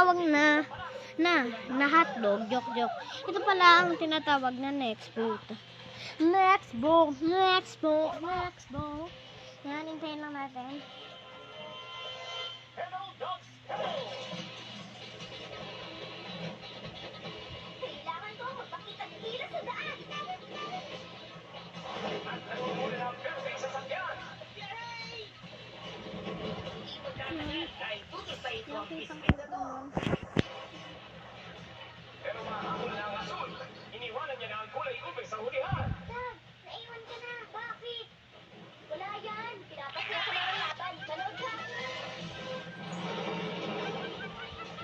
tinatawag na hotdog, joke. Ito pala ang tinatawag na next boat. Yan, hintayin lang natin. Kailangan ko magpakita ng hila sa daan. Pero mahabol na ang asul. Iniwanan niya na ang kulay ube sa hulihan. Dad, naiwan ka na. Bakit? Wala yan. Pinapasya ko na ang laban. Manood ka.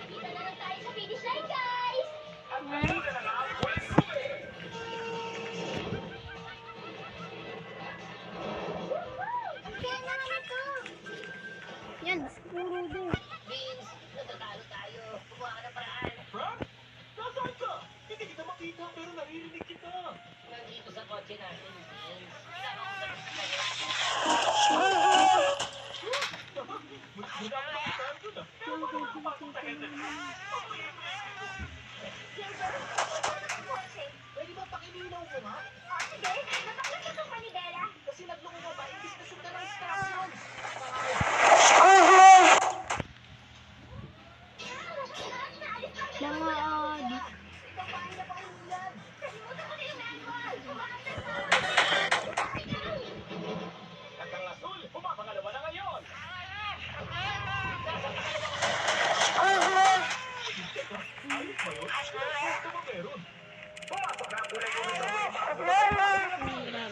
Kita na lang tayo sa finish line, guys. At nandun na nga ang kulay ube. Ang kaya naman ito. Yan, siguro din. Vince, natatalo tayo. Gumawa ka ng paraan. Frank? Nasaan ka? Hindi kita makita pero naririnig kita. Nandito sa kotse natin, Vince. Mula ang pakitaan ko na. Pero baka makapasok sa headset. Pwede ba pakilinaw mo nga? Sige, napaklas ito manibela. Kasi nagloko mo ba, imbis na sundan ng instruction. Mga adik. Papahin na pa ang ulan. Kalimutan ko na yung manual. At ang asul, pumapangalawa na ngayon. Ayos ba yun? Gusto mo meron? Pumasok na ang kulay ube sa hulihan.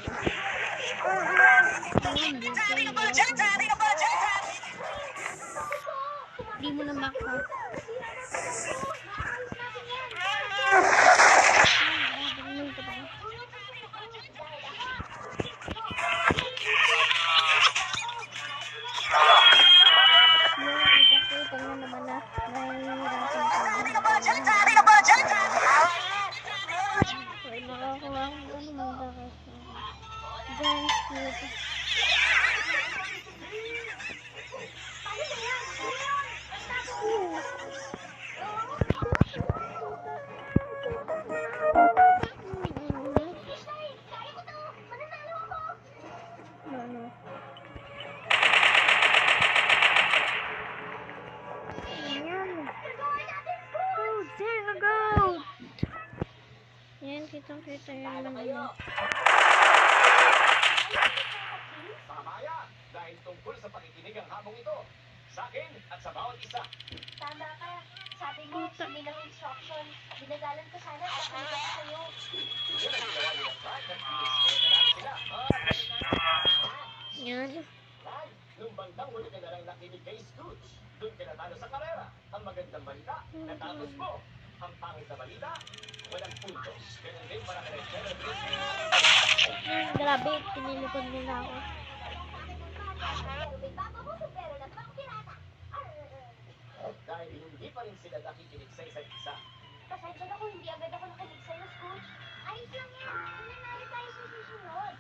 Di mo na maka. Kitang-kita yun naman yun. Mamaya, dahil tungkol sa pakikinig ang hamong ito. Sa akin at sa bawat isa. Tama ka. Sabi mo, sumi ng instruction. Binagalan ko sana at hanggang sa'yo. Yun ang ginawa nila Frank at Felix. Kaya nalang sila. Yan. Frank, nung bandang huli ka na lang nakinig kay Scooch. Doon ka natalo sa karera. Ang magandang balita, natapos mo. Ang pangit na balita, walang puntos. Ganun din para kay General Grabe, pinilikod nila ako. Pero may papabusog pero na pang pirata. Dahil hindi pa rin sila nakikinig sa isa't isa. Pasensya na kung hindi agad ako nakinig sa'yo, Scooch. Ayos lang yan. Nanalo tayo sa susunod.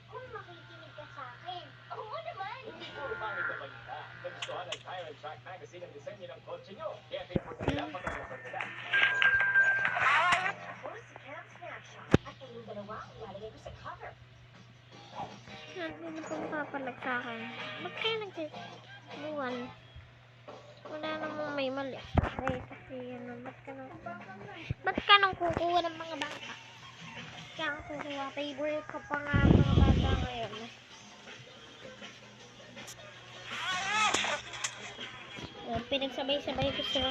Kung makikinig ka sa akin. Oo naman. Hindi puro pangit na balita. Nagustuhan ng Tire and Track Magazine ang disenyo ng kotse nyo. Kaya pinapot nila pag-alapag nila. Ako si Cam Snapshot. At kayong dalawa ang lalagay ko sa cover. Hindi na pong papalag sa akin. Ba't kayo nagsibuwan? Wala namang may mali. Ay, kasi ano, ba't ka nang kukuha ng mga bata? Kaya ang kukuha, favorite ko pa nga ang mga bata ngayon. Pinagsabay-sabay ko sila.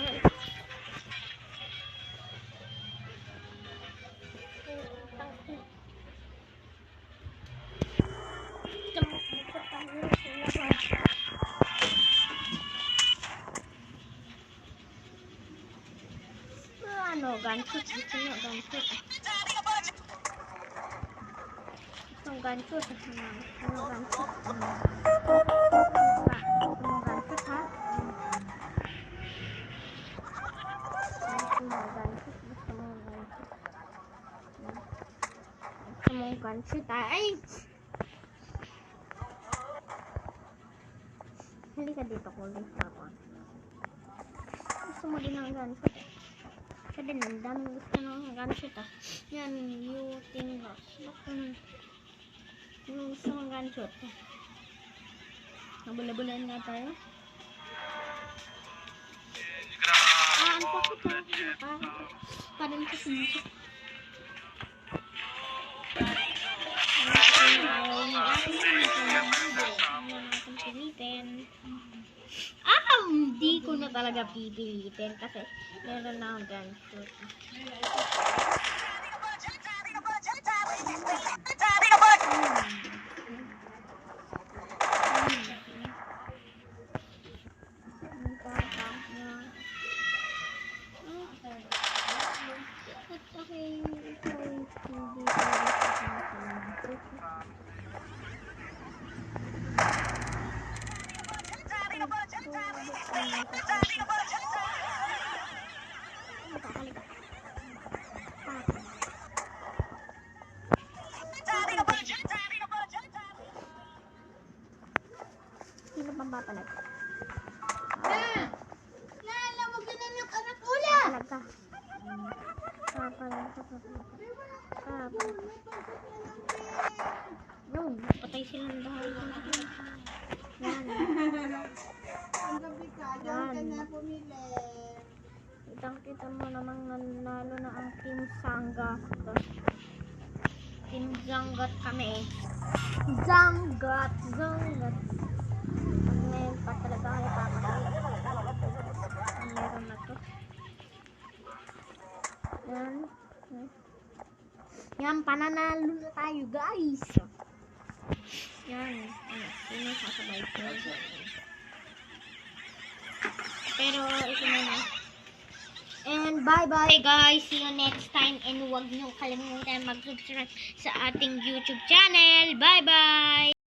Ano, gunshot. Gusto nyo, gunshot. Itong gunshot. Ano, gunshot. Itong gunshot, ha? Gusto mo gunshot, ha? Ay! Hindi ka dito, kulit ako. gusto mo din ng gunshot. Kasi din, ang daming gusto ng gunshot ah. Yan, you think that. Yung gusto ng gunshot. Nabula-bulaan nga tayo. Ang sakit ah. Parang kasi dito. Hindi ko na talaga pipilitin kasi meron na akong gunshot. Sino pang papalag? Lala, wag ka na ng anak ula! Papalag ka. Papalag ka. Yun, patay silang dahil. Yan. Ang gabi ka, doon ka na pumili. Kitang-kita mo namang nanalo na ang Team Zanggat. Team Zanggat kami. Zanggat. Ngayon pa talaga kayo papatay. Meron na to. Yan. Yan, pananalo na tayo guys. Yan. Sino sasabay ko? Pero ito na na. And bye-bye guys. See you next time. And huwag niyo kalimutan mag-subscribe sa ating YouTube channel. Bye-bye!